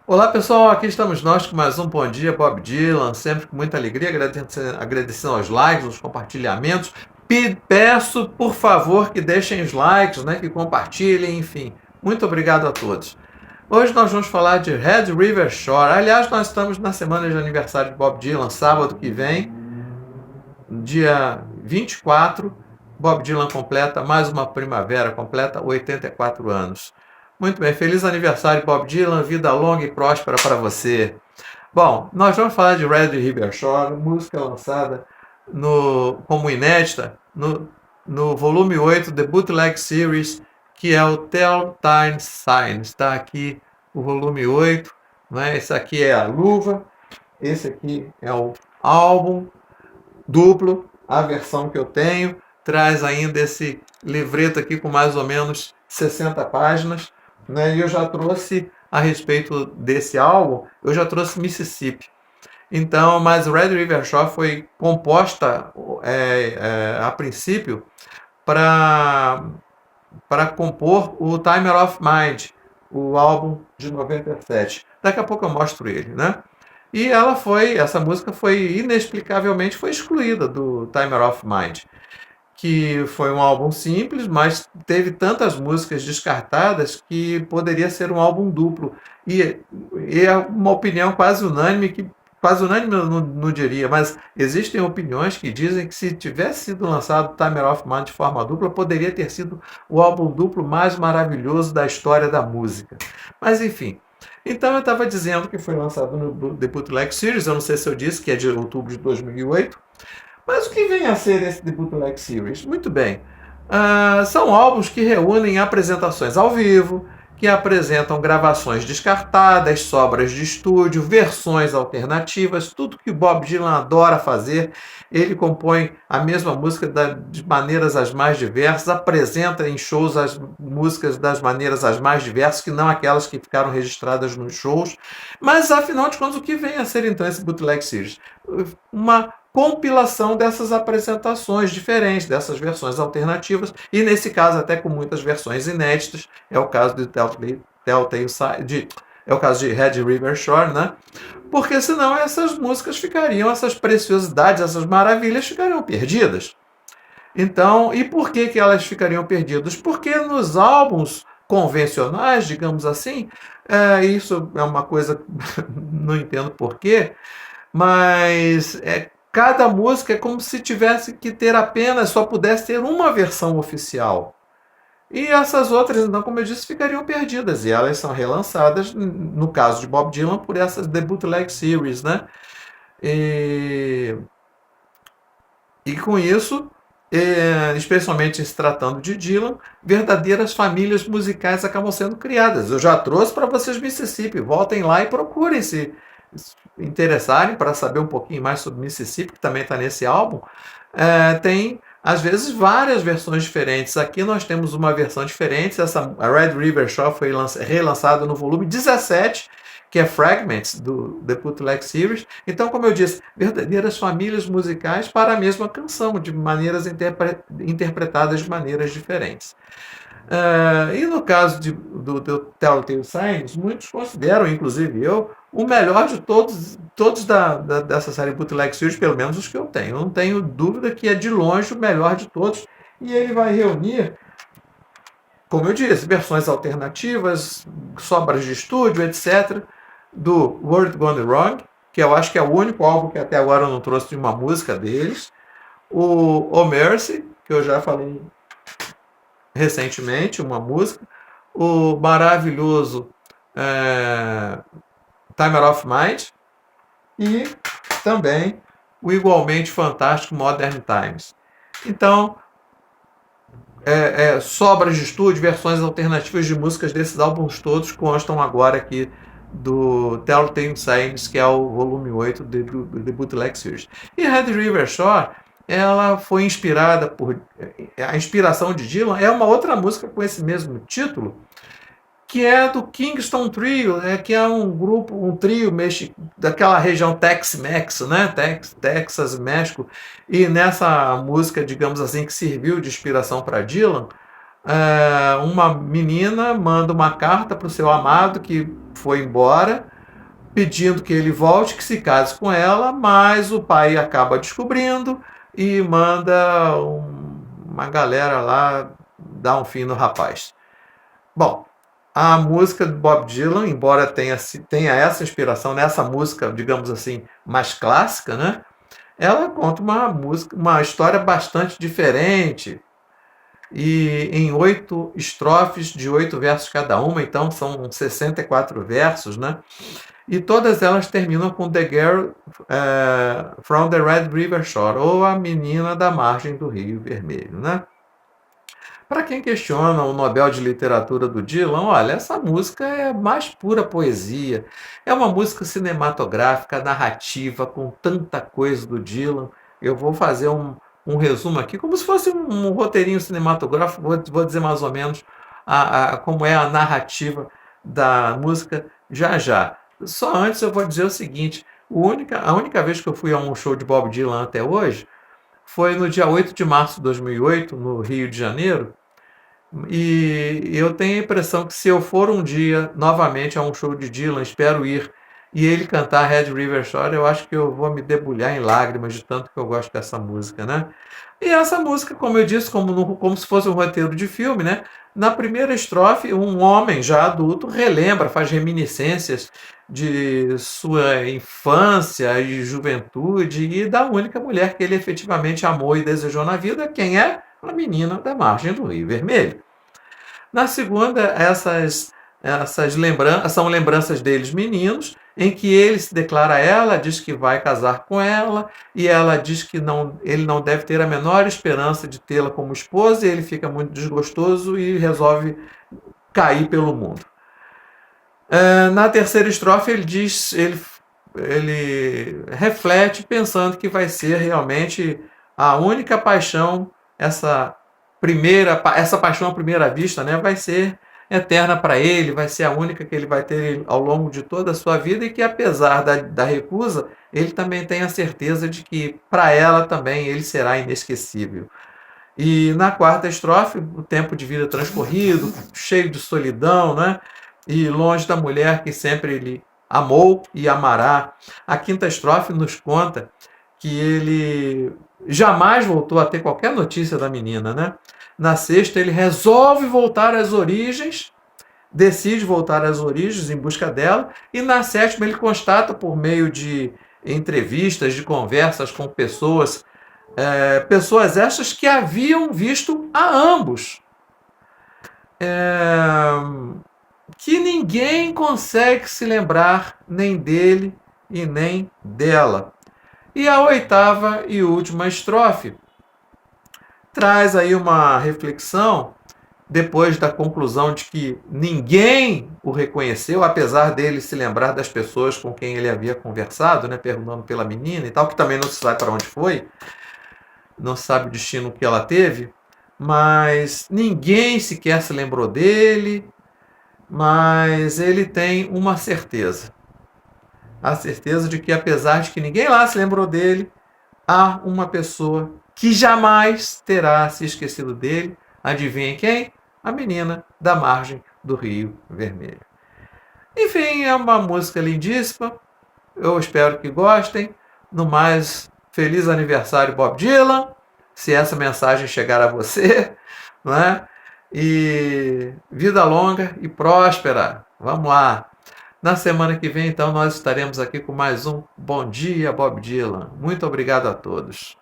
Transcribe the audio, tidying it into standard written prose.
Olá pessoal, aqui estamos nós com mais um Bom Dia Bob Dylan, sempre com muita alegria, agradecendo aos likes, aos compartilhamentos. Peço, por favor, que deixem os likes, né, que compartilhem, enfim. Muito obrigado a todos. Hoje nós vamos falar de Red River Shore. Aliás, nós estamos na semana de aniversário de Bob Dylan, sábado que vem, dia 24. Bob Dylan completa mais uma primavera, completa 84 anos. Muito bem, feliz aniversário, Bob Dylan, vida longa e próspera para você. Bom, nós vamos falar de Red River Shore, música lançada como inédita no volume 8 The Bootleg Series, que é o Telltale Signs. Está aqui o volume 8, né? Esse aqui é a luva, esse aqui é o álbum duplo, a versão que eu tenho, traz ainda esse livreto aqui com mais ou menos 60 páginas, né? E eu já trouxe a respeito desse álbum, eu já trouxe Mississippi. Então, mas Red River Shore foi composta a princípio para compor o Timer of Mind, o álbum de 97. Daqui a pouco eu mostro ele, né? E essa música inexplicavelmente foi excluída do Timer of Mind, que foi um álbum simples, mas teve tantas músicas descartadas que poderia ser um álbum duplo. E é uma opinião quase unânime eu não diria, mas existem opiniões que dizem que se tivesse sido lançado Timer of Mind de forma dupla, poderia ter sido o álbum duplo mais maravilhoso da história da música. Mas enfim. Então eu estava dizendo que foi lançado no The Bootleg Series, eu não sei se eu disse que é de outubro de 2008, mas o que vem a ser esse The Bootleg Series? Muito bem, são álbuns que reúnem apresentações ao vivo, que apresentam gravações descartadas, sobras de estúdio, versões alternativas, tudo que Bob Dylan adora fazer. Ele compõe a mesma música de maneiras as mais diversas, apresenta em shows as músicas das maneiras as mais diversas, que não aquelas que ficaram registradas nos shows. Mas, afinal de contas, o que vem a ser então esse Bootleg Series? Uma compilação dessas apresentações diferentes, dessas versões alternativas, e nesse caso até com muitas versões inéditas. É o caso é o caso de Red River Shore, né? Porque senão essas músicas ficariam, essas preciosidades, essas maravilhas ficariam perdidas. Então, e por que elas ficariam perdidas? Porque nos álbuns convencionais, digamos assim, isso é uma coisa, não entendo porquê, mas cada música é como se tivesse que ter apenas, só pudesse ter uma versão oficial. E essas outras, então, como eu disse, ficariam perdidas. E elas são relançadas, no caso de Bob Dylan, por essas The Bootleg Series, né? E com isso, especialmente se tratando de Dylan, verdadeiras famílias musicais acabam sendo criadas. Eu já trouxe para vocês Mississippi. Voltem lá e procurem se interessarem para saber um pouquinho mais sobre Mississippi, que também está nesse álbum. Tem, às vezes, várias versões diferentes. Aqui nós temos uma versão diferente. A Red River Shore foi relançada no volume 17, que é Fragments, do The Bootleg Series. Então, como eu disse, verdadeiras famílias musicais para a mesma canção, de maneiras interpretadas de maneiras diferentes. E no caso do Telltale Signs, muitos consideram, inclusive eu, o melhor de todos dessa série Bootleg Series, pelo menos os que eu tenho. Eu não tenho dúvida que é de longe o melhor de todos. E ele vai reunir, como eu disse, versões alternativas, sobras de estúdio, etc., do World Gone Wrong, que eu acho que é o único álbum que até agora eu não trouxe de uma música deles, o Oh Mercy, que eu já falei recentemente, uma música, o maravilhoso Timer of Mind e também o igualmente fantástico Modern Times. Então, sobras de estúdio, versões alternativas de músicas desses álbuns todos constam agora aqui do Telltale Signs, que é o volume 8 do Bootleg Series. E Red River Shore, ela foi inspirada por... A inspiração de Dylan é uma outra música com esse mesmo título, que é do Kingston Trio, que é um trio daquela região Tex-Mex, né? Texas, México. E nessa música, digamos assim, que serviu de inspiração para Dylan, uma menina manda uma carta para o seu amado que foi embora, pedindo que ele volte, que se case com ela, mas o pai acaba descobrindo e manda uma galera lá dar um fim no rapaz. Bom, a música do Bob Dylan, embora tenha essa inspiração nessa música, digamos assim, mais clássica, né? Ela conta uma história bastante diferente e em 8 estrofes de 8 versos cada uma, então são 64 versos, né? E todas elas terminam com The Girl from the Red River Shore, ou a menina da margem do Rio Vermelho, né? Para quem questiona o Nobel de Literatura do Dylan, olha, essa música é mais pura poesia. É uma música cinematográfica, narrativa, com tanta coisa do Dylan. Eu vou fazer um resumo aqui, como se fosse um roteirinho cinematográfico, vou dizer mais ou menos como é a narrativa da música já já. Só antes eu vou dizer o seguinte: a única vez que eu fui a um show de Bob Dylan até hoje foi no dia 8 de março de 2008, no Rio de Janeiro, e eu tenho a impressão que se eu for um dia novamente a um show de Dylan, espero ir, e ele cantar Red River Shore, eu acho que eu vou me debulhar em lágrimas de tanto que eu gosto dessa música, né? E essa música, como eu disse, como se fosse um roteiro de filme, né? Na primeira estrofe, um homem já adulto relembra, faz reminiscências de sua infância e juventude e da única mulher que ele efetivamente amou e desejou na vida, quem é? A menina da margem do Rio Vermelho. Na segunda, são lembranças deles meninos, em que ele se declara a ela, diz que vai casar com ela, e ela diz que ele não deve ter a menor esperança de tê-la como esposa, e ele fica muito desgostoso e resolve cair pelo mundo. Na terceira estrofe, ele reflete pensando que vai ser realmente a única paixão, essa paixão à primeira vista, né, vai ser eterna para ele, vai ser a única que ele vai ter ao longo de toda a sua vida, e que apesar da recusa, ele também tem a certeza de que para ela também ele será inesquecível. E na quarta estrofe, o tempo de vida transcorrido, cheio de solidão, né? E longe da mulher que sempre ele amou e amará. A quinta estrofe nos conta que ele jamais voltou a ter qualquer notícia da menina, né? Na sexta, ele resolve voltar às origens, decide voltar às origens em busca dela, e na sétima ele constata, por meio de entrevistas, de conversas com pessoas estas que haviam visto a ambos, que ninguém consegue se lembrar nem dele e nem dela. E a oitava e última estrofe traz aí uma reflexão, depois da conclusão de que ninguém o reconheceu, apesar dele se lembrar das pessoas com quem ele havia conversado, né, perguntando pela menina e tal, que também não se sabe para onde foi, não se sabe o destino que ela teve, mas ninguém sequer se lembrou dele, mas ele tem uma certeza. A certeza de que, apesar de que ninguém lá se lembrou dele, há uma pessoa que jamais terá se esquecido dele. Adivinhem quem? A menina da margem do Rio Vermelho. Enfim, é uma música lindíssima. Eu espero que gostem. No mais, feliz aniversário, Bob Dylan. Se essa mensagem chegar a você, não é? E vida longa e próspera. Vamos lá. Na semana que vem, então, nós estaremos aqui com mais um Bom Dia, Bob Dylan. Muito obrigado a todos.